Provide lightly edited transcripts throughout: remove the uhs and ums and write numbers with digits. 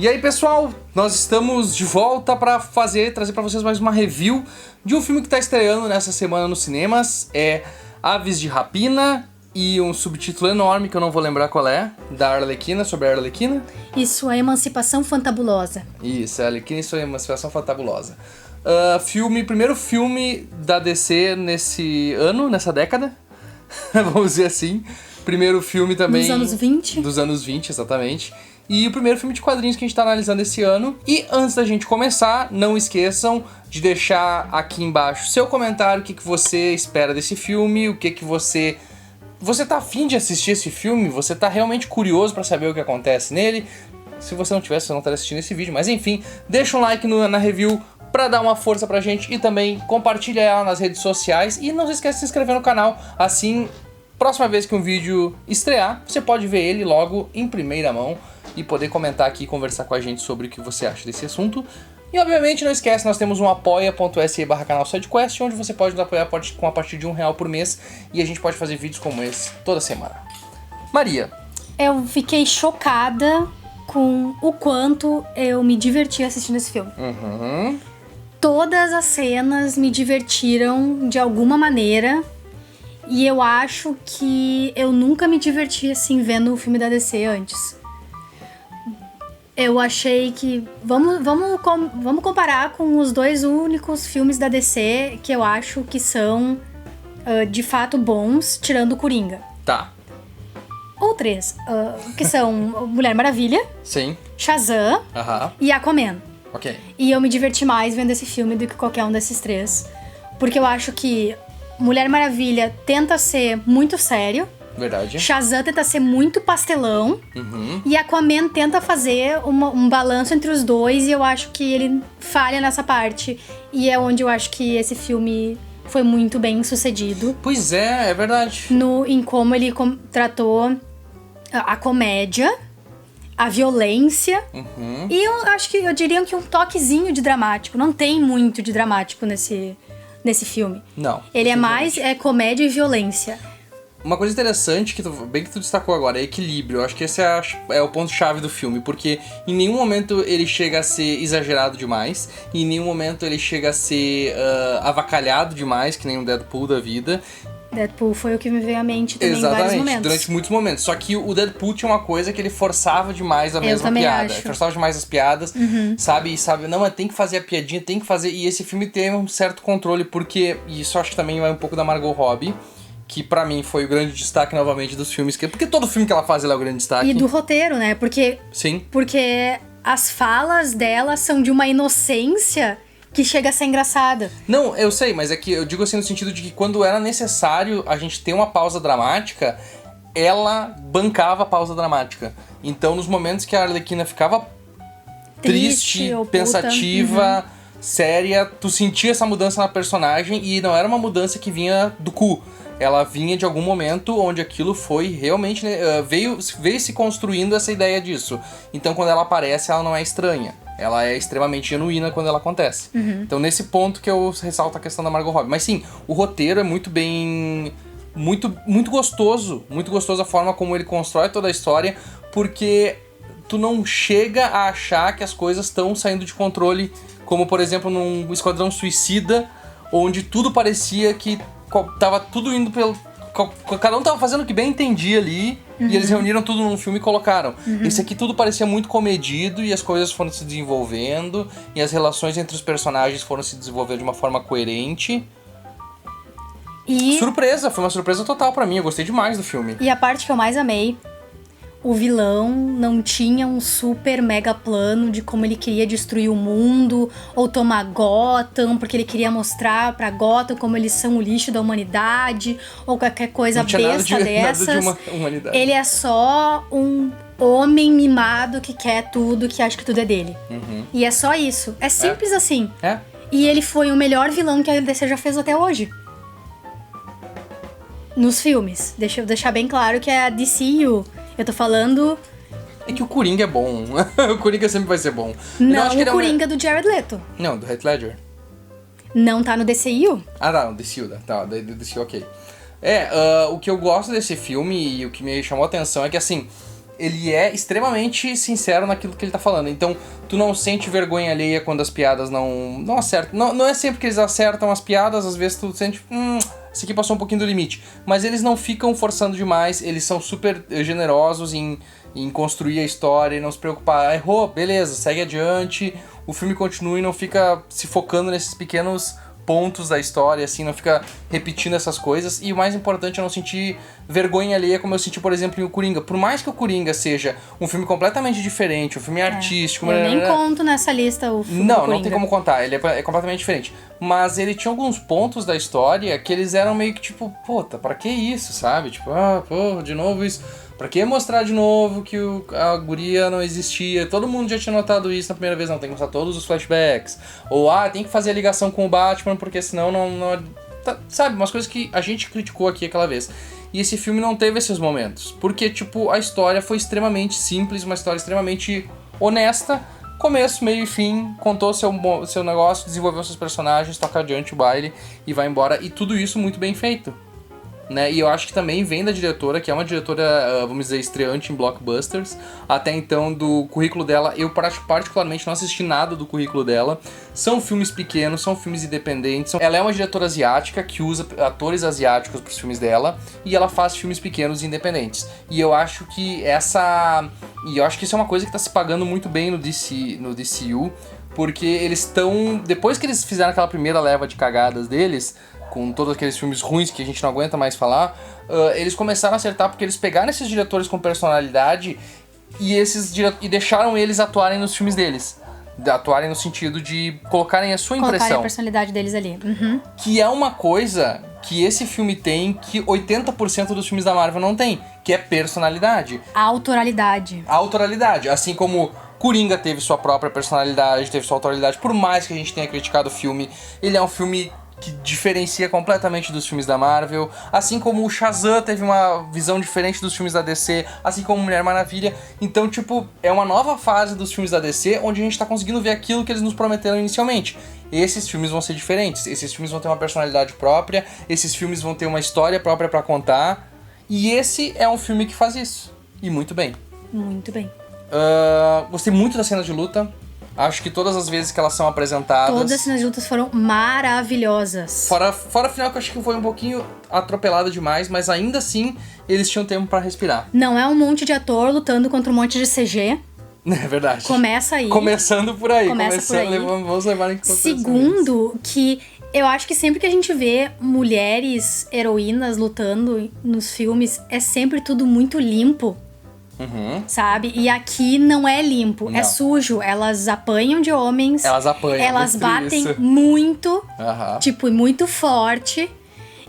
E aí, pessoal, nós estamos de volta para trazer para vocês mais uma review de um filme que está estreando nessa semana nos cinemas. É Aves de Rapina e um subtítulo enorme que eu não vou lembrar qual é, da Arlequina, sobre a Arlequina. Isso, a Emancipação Fantabulosa. Isso, a Arlequina e sua Emancipação Fantabulosa. Primeiro filme da DC nesse ano, nessa década, vamos dizer assim. Primeiro filme também... Dos anos 20. Dos anos 20, exatamente. E o primeiro filme de quadrinhos que a gente tá analisando esse ano. E antes da gente começar, não esqueçam de deixar aqui embaixo seu comentário, o que você espera desse filme, o que você... Você tá afim de assistir esse filme? Você tá realmente curioso pra saber o que acontece nele? Se você não tivesse, você não estaria assistindo esse vídeo. Mas enfim, deixa um like na review pra dar uma força pra gente. E também compartilha ela nas redes sociais. E não se esqueça de se inscrever no canal. Assim, próxima vez que um vídeo estrear, você pode ver ele logo em primeira mão e poder comentar aqui e conversar com a gente sobre o que você acha desse assunto. E obviamente não esquece, nós temos um apoia.se/canal-sidequest, onde você pode nos apoiar com a partir de R$1 por mês, e a gente pode fazer vídeos como esse toda semana. Maria. Eu fiquei chocada com o quanto eu me diverti assistindo esse filme. Todas as cenas me divertiram de alguma maneira, e eu acho que eu nunca me diverti assim vendo o filme da DC antes. Eu achei que... Vamos comparar com os dois únicos filmes da DC que eu acho que são, de fato, bons, tirando o Coringa. Tá. Ou três. Que são Mulher Maravilha, Sim. Shazam e Aquaman. Ok. E eu me diverti mais vendo esse filme do que qualquer um desses três. Porque eu acho que Mulher Maravilha tenta ser muito sério. Verdade. Shazam tenta ser muito pastelão. E Aquaman tenta fazer um balanço entre os dois. E eu acho que ele falha nessa parte. E é onde eu acho que esse filme foi muito bem sucedido. Pois é verdade. Em como ele tratou a comédia, a violência. E eu diria que um toquezinho de dramático. Não tem muito de dramático nesse filme. Não. Ele é mais comédia e violência. Uma coisa interessante, que tu destacou agora, é equilíbrio. Eu acho que esse é o ponto-chave do filme, porque em nenhum momento ele chega a ser exagerado demais, e em nenhum momento ele chega a ser avacalhado demais, que nem um Deadpool da vida. Deadpool foi o que me veio à mente também. Exatamente, em vários momentos. Durante muitos momentos. Só que o Deadpool tinha uma coisa que ele forçava demais a mesma piada. Acho. Forçava demais as piadas, sabe? Não, mas tem que fazer a piadinha, tem que fazer... E esse filme tem um certo controle, porque... E isso eu acho que também vai um pouco da Margot Robbie, que pra mim foi o grande destaque novamente dos filmes. Porque todo filme que ela faz, ela é o grande destaque. E do roteiro, né? Sim. Porque as falas dela são de uma inocência que chega a ser engraçada. Não, eu sei, mas é que eu digo assim no sentido de que quando era necessário a gente ter uma pausa dramática, ela bancava a pausa dramática. Então, nos momentos que a Arlequina ficava triste pensativa, séria, tu sentia essa mudança na personagem e não era uma mudança que vinha do cu. Ela vinha de algum momento onde aquilo foi realmente... veio se construindo essa ideia disso. Então, quando ela aparece, ela não é estranha. Ela é extremamente genuína quando ela acontece. Então, nesse ponto que eu ressalto a questão da Margot Robbie. Mas sim, o roteiro é muito bem... Muito gostoso. Muito gostoso a forma como ele constrói toda a história. Porque tu não chega a achar que as coisas estão saindo de controle. Como, por exemplo, num Esquadrão Suicida, onde tudo parecia que tava tudo indo pelo... Cada um tava fazendo o que bem entendia ali, e eles reuniram tudo num filme e colocaram. Esse aqui tudo parecia muito comedido, e as coisas foram se desenvolvendo, e as relações entre os personagens foram se desenvolvendo de uma forma coerente. E... Surpresa, foi uma surpresa total pra mim, eu gostei demais do filme. E a parte que eu mais amei... O vilão não tinha um super mega plano de como ele queria destruir o mundo ou tomar Gotham, porque ele queria mostrar pra Gotham como eles são o lixo da humanidade ou qualquer coisa besta dessas. Nada de uma humanidade. Ele é só um homem mimado que quer tudo, que acha que tudo é dele. E é só isso. É simples assim. E ele foi o melhor vilão que a DC já fez até hoje. Nos filmes. Deixa eu deixar bem claro que é a DCU. Eu tô falando... É que o Coringa é bom. O Coringa sempre vai ser bom. Não, o Coringa do Jared Leto. Não, do Heath Ledger. Não tá no DCU? Ah, tá, no DCU. Tá, do DCU, ok. O que eu gosto desse filme e o que me chamou a atenção é que, assim... ele é extremamente sincero naquilo que ele tá falando. Então, tu não sente vergonha alheia quando as piadas não acertam. Não é sempre que eles acertam as piadas, às vezes tu sente... Esse aqui passou um pouquinho do limite. Mas eles não ficam forçando demais, eles são super generosos em construir a história e não se preocupar. Errou, beleza, segue adiante, o filme continua e não fica se focando nesses pequenos pontos da história, assim, não fica repetindo essas coisas. E o mais importante é não sentir vergonha alheia como eu senti, por exemplo, em O Coringa. Por mais que O Coringa seja um filme completamente diferente, um filme artístico... Eu nem conto nessa lista o filme do Coringa. Não tem como contar, ele é completamente diferente. Mas ele tinha alguns pontos da história que eles eram meio que tipo, puta, pra que isso, sabe? Tipo, de novo isso... Pra que mostrar de novo que a guria não existia? Todo mundo já tinha notado isso na primeira vez. Não, tem que mostrar todos os flashbacks. Ou, tem que fazer a ligação com o Batman, porque senão não sabe, umas coisas que a gente criticou aqui aquela vez. E esse filme não teve esses momentos. Porque, tipo, a história foi extremamente simples, uma história extremamente honesta. Começo, meio e fim, contou seu negócio, desenvolveu seus personagens, toca adiante o baile e vai embora. E tudo isso muito bem feito. Né? E eu acho que também vem da diretora, que é uma diretora, vamos dizer, estreante em blockbusters. Até então, do currículo dela, eu particularmente não assisti nada do currículo dela. São filmes pequenos, são filmes independentes. Ela é uma diretora asiática que usa atores asiáticos para os filmes dela. E ela faz filmes pequenos e independentes. E eu acho que isso é uma coisa que está se pagando muito bem no DCU. Porque eles estão... Depois que eles fizeram aquela primeira leva de cagadas deles... com todos aqueles filmes ruins que a gente não aguenta mais falar, eles começaram a acertar porque eles pegaram esses diretores com personalidade e deixaram eles atuarem nos filmes deles. Atuarem no sentido de colocarem a sua impressão. Colocarem a personalidade deles ali. Uhum. Que é uma coisa que esse filme tem que 80% dos filmes da Marvel não tem, que é personalidade. Autoralidade. Autoralidade, assim como... Coringa teve sua própria personalidade, teve sua autoralidade, por mais que a gente tenha criticado o filme, ele é um filme que diferencia completamente dos filmes da Marvel, assim como o Shazam teve uma visão diferente dos filmes da DC, assim como Mulher Maravilha. Então, tipo, é uma nova fase dos filmes da DC, onde a gente tá conseguindo ver aquilo que eles nos prometeram inicialmente. Esses filmes vão ser diferentes, esses filmes vão ter uma personalidade própria, esses filmes vão ter uma história própria pra contar, e esse é um filme que faz isso, e muito bem. Muito bem. Gostei muito das cenas de luta. Acho que todas as vezes que elas são apresentadas... Todas as cenas de lutas foram maravilhosas. Fora a final, que eu acho que foi um pouquinho atropelada demais, mas ainda assim eles tinham tempo pra respirar. Não é um monte de ator lutando contra um monte de CG. É verdade. Começa aí. Começando por aí. Começa por aí. Vamos levar em consideração. Segundo, que eu acho que sempre que a gente vê mulheres heroínas lutando nos filmes, é sempre tudo muito limpo. Uhum. Sabe? E aqui não é limpo, não. É sujo. Elas apanham de homens. Elas apanham. Elas batem isso. muito. Uhum. Tipo, muito forte.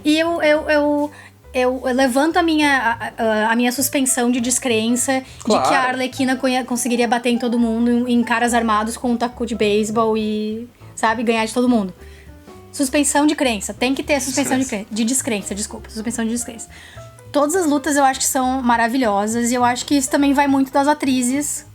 E eu levanto a minha suspensão de descrença, claro, de que a Arlequina conseguiria bater em todo mundo, em caras armados com um taco de beisebol e, sabe, ganhar de todo mundo. Suspensão de crença. Tem que ter suspensão de descrença, desculpa. Suspensão de descrença. Todas as lutas eu acho que são maravilhosas e eu acho que isso também vai muito das atrizes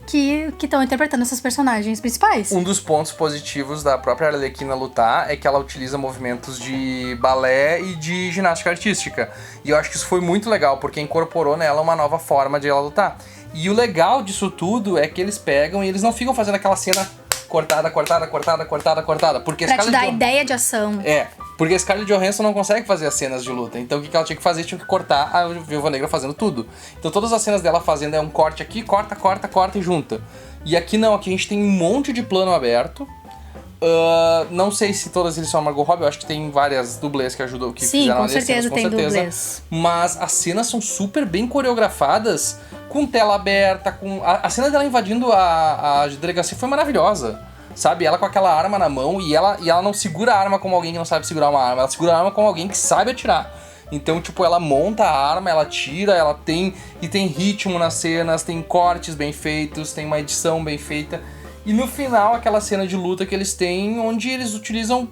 que estão interpretando essas personagens principais. Um dos pontos positivos da própria Arlequina lutar é que ela utiliza movimentos de balé e de ginástica artística. E eu acho que isso foi muito legal, porque incorporou nela uma nova forma de ela lutar. E o legal disso tudo é que eles pegam e eles não ficam fazendo aquela cena cortada. Porque pra te dar ideia de ação. Porque a Scarlett Johansson não consegue fazer as cenas de luta. Então o que ela tinha que fazer? Tinha que cortar a Viúva Negra fazendo tudo. Então todas as cenas dela fazendo é um corte aqui, corta e junta. E aqui não, aqui a gente tem um monte de plano aberto. Não sei se todas eles são a Margot Robbie, eu acho que tem várias dublês que ajudam, que fizeram as cenas, com certeza tem dublês. Mas as cenas são super bem coreografadas, com tela aberta, a cena dela invadindo a delegacia foi maravilhosa. Sabe, ela com aquela arma na mão e ela não segura a arma como alguém que não sabe segurar uma arma, ela segura a arma como alguém que sabe atirar. Então, tipo, ela monta a arma, ela tira, ela tem ritmo nas cenas, tem cortes bem feitos, tem uma edição bem feita. E no final, aquela cena de luta que eles têm, onde eles utilizam,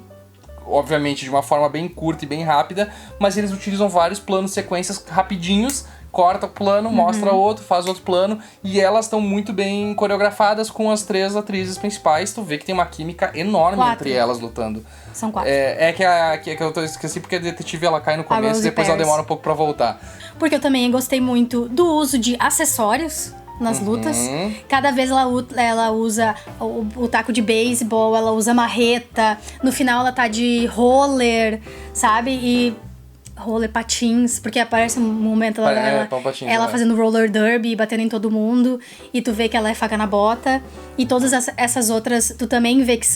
obviamente de uma forma bem curta e bem rápida, mas eles utilizam vários planos, sequências rapidinhos, corta o plano, mostra outro, faz outro plano, e elas estão muito bem coreografadas com as 3 atrizes principais. Tu vê que tem uma química enorme 4. entre elas lutando. São 4. Que eu esqueci porque a detetive ela cai no começo e depois ela demora um pouco pra voltar. Porque eu também gostei muito do uso de acessórios nas lutas. Cada vez ela usa o taco de beisebol, ela usa marreta. No final ela tá de roller, sabe? E roller patins, porque aparece um momento ela fazendo roller derby, batendo em todo mundo, e tu vê que ela é faca na bota. E todas essas outras, tu também vê que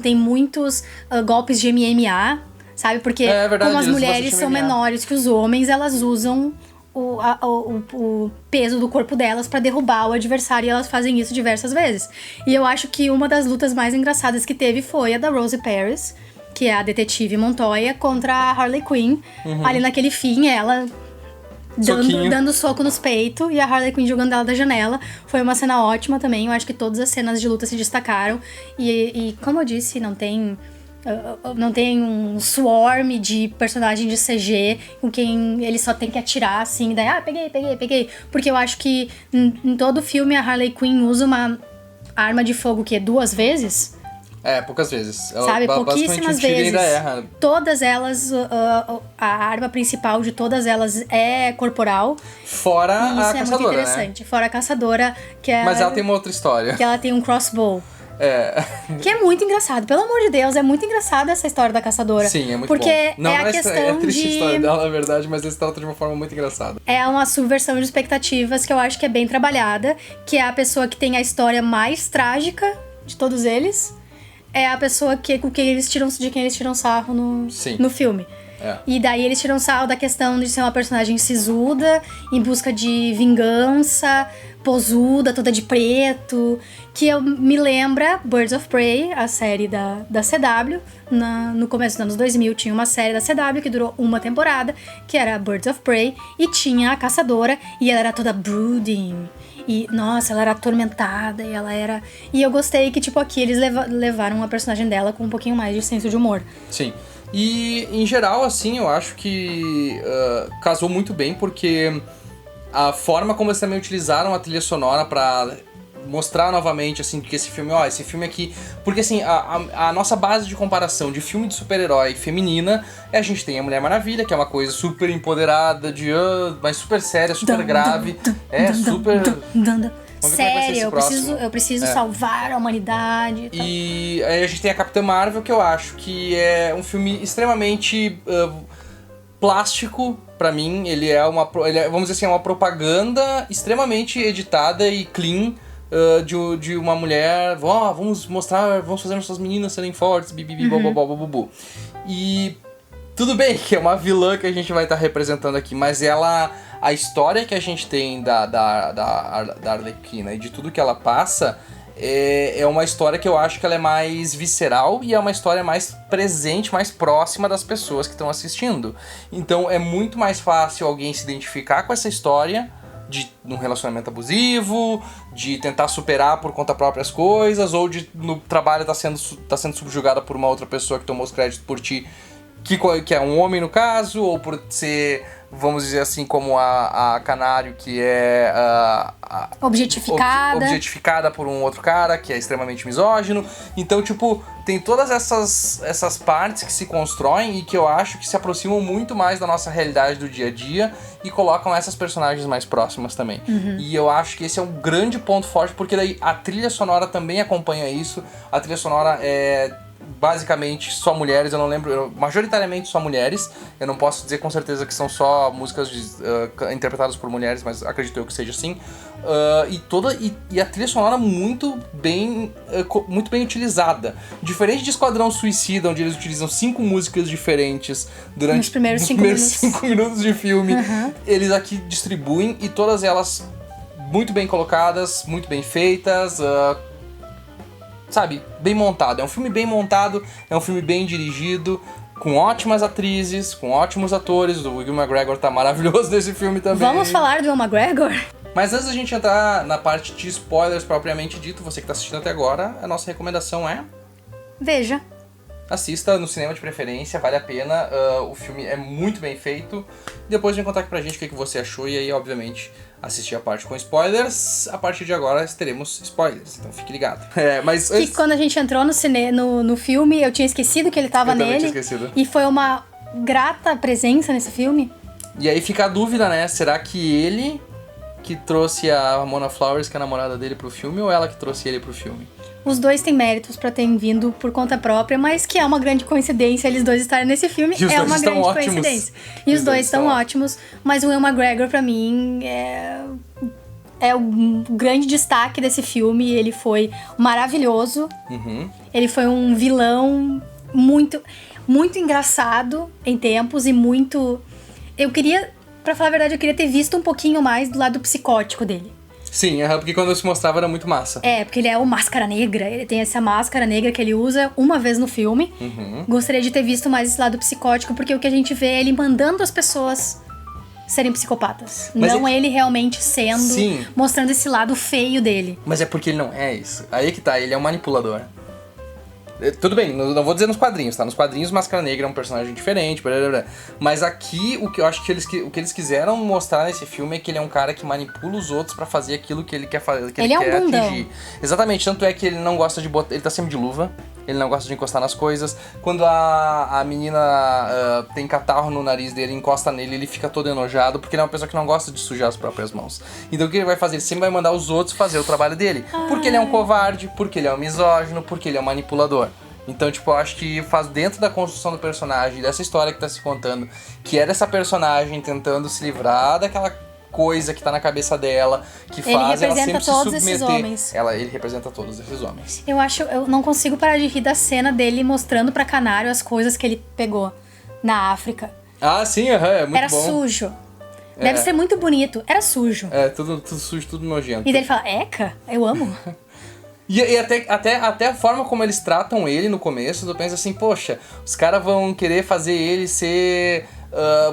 tem muitos golpes de MMA, sabe? Porque como as mulheres são menores que os homens, elas usam o peso do corpo delas pra derrubar o adversário, e elas fazem isso diversas vezes. E eu acho que uma das lutas mais engraçadas que teve foi a da Rosie Paris, que é a detetive Montoya, contra a Harley Quinn. Ali naquele fim, ela dando soco nos peitos e a Harley Quinn jogando ela da janela. Foi uma cena ótima também. Eu acho que todas as cenas de luta se destacaram. E como eu disse, não tem um swarm de personagem de CG com quem ele só tem que atirar assim, daí, peguei. Porque eu acho que em todo filme a Harley Quinn usa uma arma de fogo que é 2 vezes. Poucas vezes. Sabe, pouquíssimas vezes. Erra. Todas elas, a arma principal de todas elas é corporal. Fora a caçadora, isso é muito interessante. Fora a caçadora, que é... Mas ela tem uma outra história. Que ela tem um crossbow. Que é muito engraçado. Pelo amor de Deus, é muito engraçada essa história da caçadora. Sim, é muito porque bom. a questão é triste de... a história dela, na verdade, mas eles tratam de uma forma muito engraçada. É uma subversão de expectativas que eu acho que é bem trabalhada, que é a pessoa que tem a história mais trágica de todos eles. É a pessoa de quem eles tiram sarro no filme. E daí eles tiram sarro da questão de ser uma personagem sisuda, em busca de vingança, posuda, toda de preto, que me lembra Birds of Prey, a série da CW. No começo dos anos 2000 tinha uma série da CW que durou uma temporada, que era Birds of Prey, e tinha a caçadora, e ela era toda brooding. E, nossa, ela era atormentada, e eu gostei que, tipo, aqui eles levaram a personagem dela com um pouquinho mais de senso de humor. Sim. E, em geral, assim, eu acho que casou muito bem, porque a forma como eles também utilizaram a trilha sonora pra mostrar novamente, assim, que esse filme aqui... Porque, assim, a nossa base de comparação de filme de super-herói feminina a gente tem a Mulher Maravilha, que é uma coisa super empoderada, mas super séria, super grave. Super... Sério, eu preciso salvar a humanidade. E aí a gente tem a Capitã Marvel, que eu acho que é um filme extremamente plástico pra mim. Ele é vamos dizer assim, uma propaganda extremamente editada e clean de uma mulher. Vamos fazer nossas meninas serem fortes, bibibi, E tudo bem que é uma vilã que a gente vai estar representando aqui, mas a história que a gente tem da Arlequina e de tudo que ela passa é uma história que eu acho que ela é mais visceral e é uma história mais presente, mais próxima das pessoas que estão assistindo. Então é muito mais fácil alguém se identificar com essa história de um relacionamento abusivo, de tentar superar por conta própria as coisas, ou de no trabalho tá sendo subjugada por uma outra pessoa que tomou os créditos por ti, que é um homem no caso, ou por ser, vamos dizer assim, como a Canário, que é objetificada por um outro cara, que é extremamente misógino. Então, tipo, tem todas essas partes que se constroem e que eu acho que se aproximam muito mais da nossa realidade do dia a dia e colocam essas personagens mais próximas também. E eu acho que esse é um grande ponto forte, porque daí a trilha sonora também acompanha isso. A trilha sonora é basicamente só mulheres, eu não lembro, majoritariamente só mulheres. Eu não posso dizer com certeza que são só músicas interpretadas por mulheres, mas acredito eu que seja assim. E a trilha sonora muito bem utilizada. Diferente de Esquadrão Suicida, onde eles utilizam 5 músicas diferentes durante nos primeiros 5 minutos de filme, eles aqui distribuem, e todas elas muito bem colocadas, muito bem feitas, sabe, bem montado. É um filme bem montado, é um filme bem dirigido, com ótimas atrizes, com ótimos atores. O Will McGregor tá maravilhoso nesse filme também. Vamos falar do Will McGregor? Mas antes da gente entrar na parte de spoilers propriamente dito, você que tá assistindo até agora, a nossa recomendação é... Veja. assista no cinema de preferência, vale a pena. O filme é muito bem feito. Depois vem contar aqui pra gente o que você achou e aí, obviamente, assistir a parte com spoilers. A partir de agora teremos spoilers, então fique ligado. Mas que quando a gente entrou no filme, eu tinha esquecido que ele tava nele. Tinha esquecido. E foi uma grata presença nesse filme. E aí fica a dúvida, né? Será que ele que trouxe a Mona Flowers, que é a namorada dele, pro filme, ou ela que trouxe ele pro filme? Os dois têm méritos pra terem vindo por conta própria, mas que é uma grande coincidência eles dois estarem nesse filme. É uma grande coincidência. E os dois estão ótimos, mas o Ewan McGregor, pra mim, é o grande destaque desse filme. Ele foi maravilhoso. Ele foi um vilão muito, muito engraçado em tempos e muito... Pra falar a verdade, eu queria ter visto um pouquinho mais do lado psicótico dele. Sim, porque quando se mostrava era muito massa. Porque ele é o Máscara Negra, ele tem essa máscara negra que ele usa uma vez no filme. Gostaria de ter visto mais esse lado psicótico, porque o que a gente vê é ele mandando as pessoas serem psicopatas. Mas não ele realmente sendo, Sim. Mostrando esse lado feio dele. Mas é porque ele não é isso. Aí que tá, ele é um manipulador. Tudo bem, não vou dizer nos quadrinhos, tá? Nos quadrinhos, Máscara Negra é um personagem diferente, blá, blá, blá. Mas aqui, o que eu acho que o que eles quiseram mostrar nesse filme é que ele é um cara que manipula os outros pra fazer aquilo que ele quer fazer, que ele quer atingir. Exatamente, tanto é que ele não gosta de botar... Ele tá sempre de luva, ele não gosta de encostar nas coisas. Quando a menina tem catarro no nariz dele, encosta nele, ele fica todo enojado, porque ele é uma pessoa que não gosta de sujar as próprias mãos. Então o que ele vai fazer? Ele sempre vai mandar os outros fazer o trabalho dele. Porque ele é um covarde, porque ele é um misógino, porque ele é um manipulador. Então, tipo, eu acho que faz dentro da construção do personagem, dessa história que tá se contando, que era essa personagem tentando se livrar daquela coisa que tá na cabeça dela, que faz ela sempre se submeter. Esses homens. Ele representa todos esses homens. Eu não consigo parar de rir da cena dele mostrando pra Canário as coisas que ele pegou na África. Ah, sim, é muito bom. Era sujo. Deve ser muito bonito. Era sujo. Tudo sujo, tudo nojento. E daí ele fala, Eca, eu amo. E até a forma como eles tratam ele no começo, tu pensa assim, poxa, os caras vão querer fazer ele ser...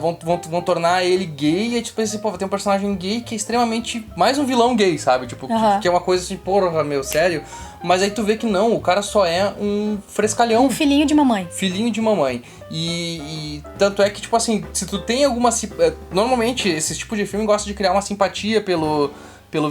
vão tornar ele gay, e tipo assim, pô, vai ter um personagem gay que é extremamente mais um vilão gay, sabe? Tipo, que é uma coisa assim, porra, meu, sério. Mas aí tu vê que não, o cara só é um frescalhão. Um filhinho de mamãe. Filhinho de mamãe. E tanto é que, tipo assim, se tu tem alguma... Normalmente, esse tipo de filme gosta de criar uma simpatia pelo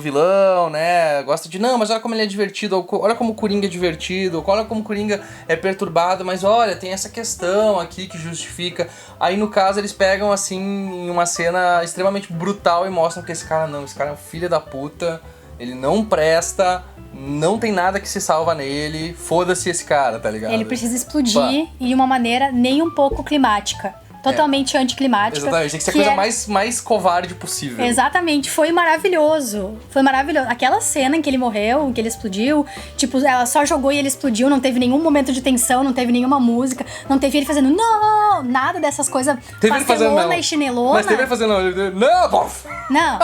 vilão, né? Gosta de, não, mas olha como ele é divertido, olha como o Coringa é divertido, olha como o Coringa é perturbado, mas olha, tem essa questão aqui que justifica. Aí, no caso, eles pegam, assim, em uma cena extremamente brutal e mostram que esse cara é um filho da puta, ele não presta, não tem nada que se salva nele, foda-se esse cara, tá ligado? Ele precisa explodir de uma maneira nem um pouco climática. Totalmente anticlimática. Exatamente, tem que ser a coisa mais covarde possível. Exatamente, foi maravilhoso. Foi maravilhoso. Aquela cena em que ele morreu, em que ele explodiu, tipo, ela só jogou e ele explodiu, não teve nenhum momento de tensão, não teve nenhuma música, não teve ele fazendo não, nada dessas coisas pastelona e chinelona. Mas teve ele fazendo não, bof! Não,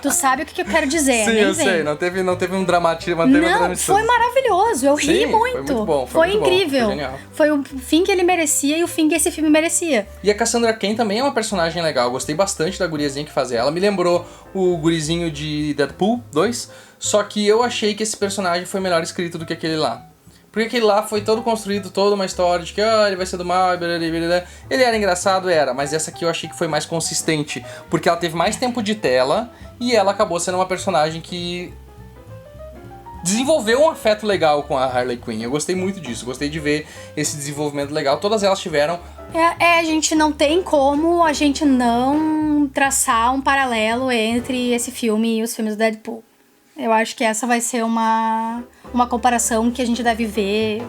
tu sabe o que eu quero dizer, sim, nem eu vem. sei, não teve um dramatismo. Não, foi maravilhoso, eu ri muito. Foi muito bom, foi incrível. Foi genial. Foi o fim que ele merecia e o fim que esse filme merecia. E a Cassandra Cain também é uma personagem legal. Eu gostei bastante da guriazinha que fazia ela. Me lembrou o gurizinho de Deadpool 2. Só que eu achei que esse personagem foi melhor escrito do que aquele lá. Porque aquele lá foi todo construído, toda uma história de que ele vai ser do mal, blá, blá, blá, blá. Ele era engraçado, mas essa aqui eu achei que foi mais consistente. Porque ela teve mais tempo de tela e ela acabou sendo uma personagem que desenvolveu um afeto legal com a Harley Quinn. Eu gostei muito disso, gostei de ver esse desenvolvimento legal. Todas elas tiveram... a gente não tem como a gente não traçar um paralelo entre esse filme e os filmes do Deadpool. Eu acho que essa vai ser uma comparação que a gente deve ver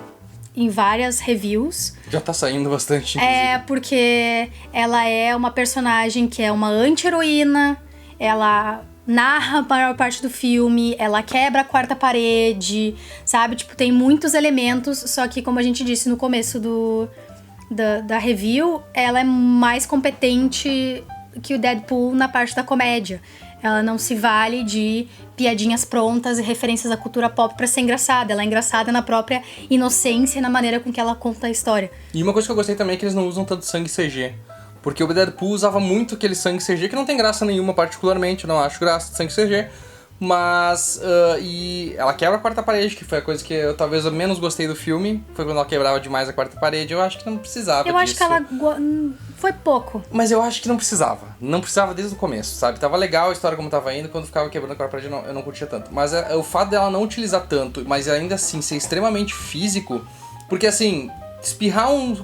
em várias reviews. Já tá saindo bastante, inclusive. Porque ela é uma personagem que é uma anti-heroína, ela narra a maior parte do filme, ela quebra a quarta parede, sabe? Tipo, tem muitos elementos, só que, como a gente disse no começo da review, ela é mais competente que o Deadpool na parte da comédia. Ela não se vale de piadinhas prontas e referências à cultura pop pra ser engraçada. Ela é engraçada na própria inocência e na maneira com que ela conta a história. E uma coisa que eu gostei também é que eles não usam tanto sangue CG. Porque o Deadpool usava muito aquele sangue CG, que não tem graça nenhuma particularmente, eu não acho graça de sangue CG. Mas, e ela quebra a quarta parede, que foi a coisa que eu talvez eu menos gostei do filme. Foi quando ela quebrava demais a quarta parede. Eu acho que não precisava disso. Eu acho que ela foi pouco. Mas eu acho que não precisava. Não precisava desde o começo, sabe? Tava legal a história como tava indo. Quando ficava quebrando a quarta parede, eu não curtia tanto. Mas o fato dela não utilizar tanto, mas ainda assim ser extremamente físico... Porque assim...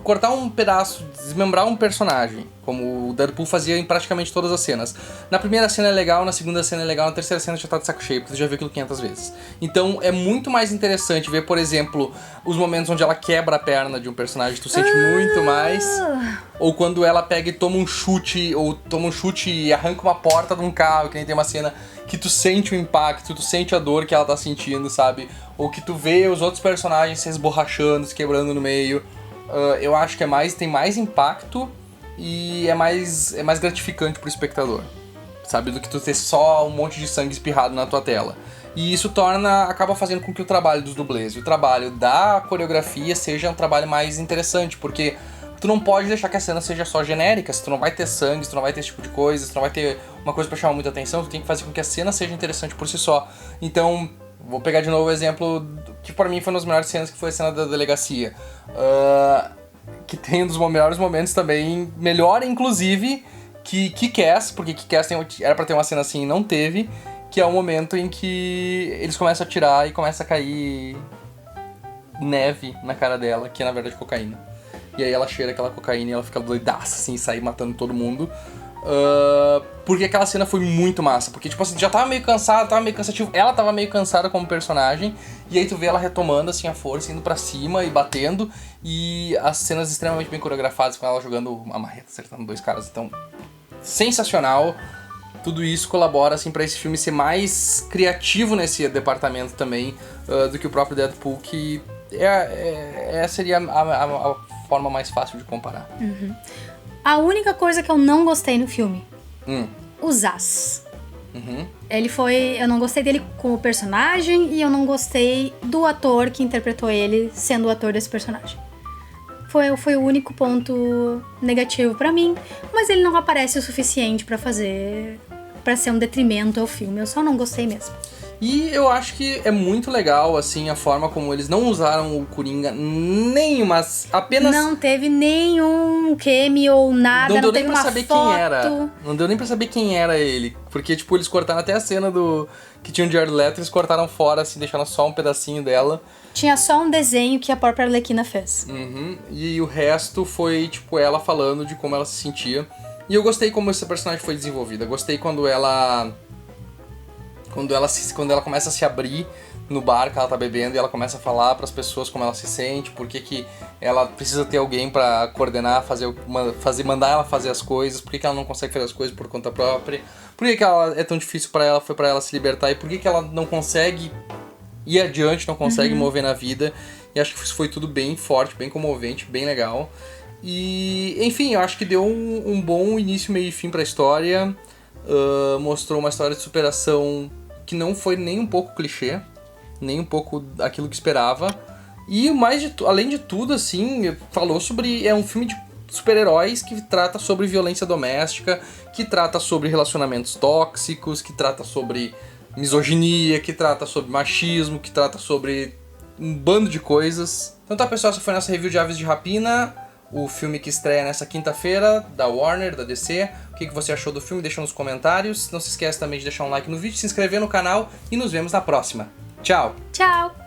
cortar um pedaço, desmembrar um personagem, como o Deadpool fazia em praticamente todas as cenas. Na primeira cena é legal, na segunda cena é legal, na terceira cena já tá de saco cheio, porque você já viu aquilo 500 vezes. Então é muito mais interessante ver, por exemplo, os momentos onde ela quebra a perna de um personagem, tu sente muito mais. Ou quando ela pega e toma um chute, e arranca uma porta de um carro, que nem tem uma cena que tu sente o impacto, tu sente a dor que ela tá sentindo, sabe? Ou que tu vê os outros personagens se esborrachando, se quebrando no meio. Eu acho que tem mais impacto e é mais gratificante pro espectador, sabe? Do que tu ter só um monte de sangue espirrado na tua tela. E isso acaba fazendo com que o trabalho dos dublês e o trabalho da coreografia seja um trabalho mais interessante, porque tu não pode deixar que a cena seja só genérica, se tu não vai ter sangue, se tu não vai ter esse tipo de coisa, se tu não vai ter uma coisa pra chamar muita atenção, tu tem que fazer com que a cena seja interessante por si só. Então, vou pegar de novo o exemplo que pra mim foi uma das melhores cenas, que foi a cena da delegacia. Que tem um dos melhores momentos também, melhor inclusive que Kick-Ass, porque Kick-Ass era pra ter uma cena assim e não teve, que é o momento em que eles começam a atirar e começa a cair neve na cara dela, que é na verdade cocaína. E aí ela cheira aquela cocaína e ela fica doidaça, assim, sair matando todo mundo. Porque aquela cena foi muito massa. Porque, tipo assim, já tava meio cansado, tava meio cansativo. Ela tava meio cansada como personagem. E aí tu vê ela retomando, assim, a força, indo pra cima e batendo. E as cenas extremamente bem coreografadas, com ela jogando uma marreta, acertando dois caras. Então, sensacional. Tudo isso colabora, assim, pra esse filme ser mais criativo nesse departamento também do que o próprio Deadpool, que seria a forma mais fácil de comparar. Uhum. A única coisa que eu não gostei no filme, o Zaz. Uhum. Eu não gostei dele como personagem e eu não gostei do ator que interpretou ele sendo o ator desse personagem. Foi o único ponto negativo pra mim, mas ele não aparece o suficiente pra ser um detrimento ao filme. Eu só não gostei mesmo. E eu acho que é muito legal, assim, a forma como eles não usaram o Coringa mas apenas... Não teve nenhum cameo ou nada, não teve uma foto. Quem era. Não deu nem pra saber quem era ele. Porque, tipo, eles cortaram até a cena que tinha o Jared Leto, eles cortaram fora, assim, deixaram só um pedacinho dela. Tinha só um desenho que a própria Arlequina fez. Uhum. E o resto foi, tipo, ela falando de como ela se sentia. E eu gostei como esse personagem foi desenvolvido. Eu gostei quando ela começa a se abrir no bar que ela tá bebendo e ela começa a falar pras pessoas como ela se sente, por que ela precisa ter alguém pra coordenar, mandar ela fazer as coisas, por que ela não consegue fazer as coisas por conta própria, por que ela é tão difícil pra ela, foi pra ela se libertar e por que ela não consegue ir adiante, não consegue mover na vida. E acho que isso foi tudo bem forte, bem comovente, bem legal. E, enfim, eu acho que deu um bom início, meio e fim pra história. Mostrou uma história de superação que não foi nem um pouco clichê, nem um pouco aquilo que esperava. E além de tudo, assim, falou sobre... É um filme de super-heróis que trata sobre violência doméstica, que trata sobre relacionamentos tóxicos, que trata sobre misoginia, que trata sobre machismo, que trata sobre um bando de coisas. Então tá, pessoal, essa foi a nossa review de Aves de Rapina, o filme que estreia nessa quinta-feira, da Warner, da DC. O que você achou do filme? Deixa nos comentários. Não se esqueça também de deixar um like no vídeo, se inscrever no canal e nos vemos na próxima. Tchau! Tchau!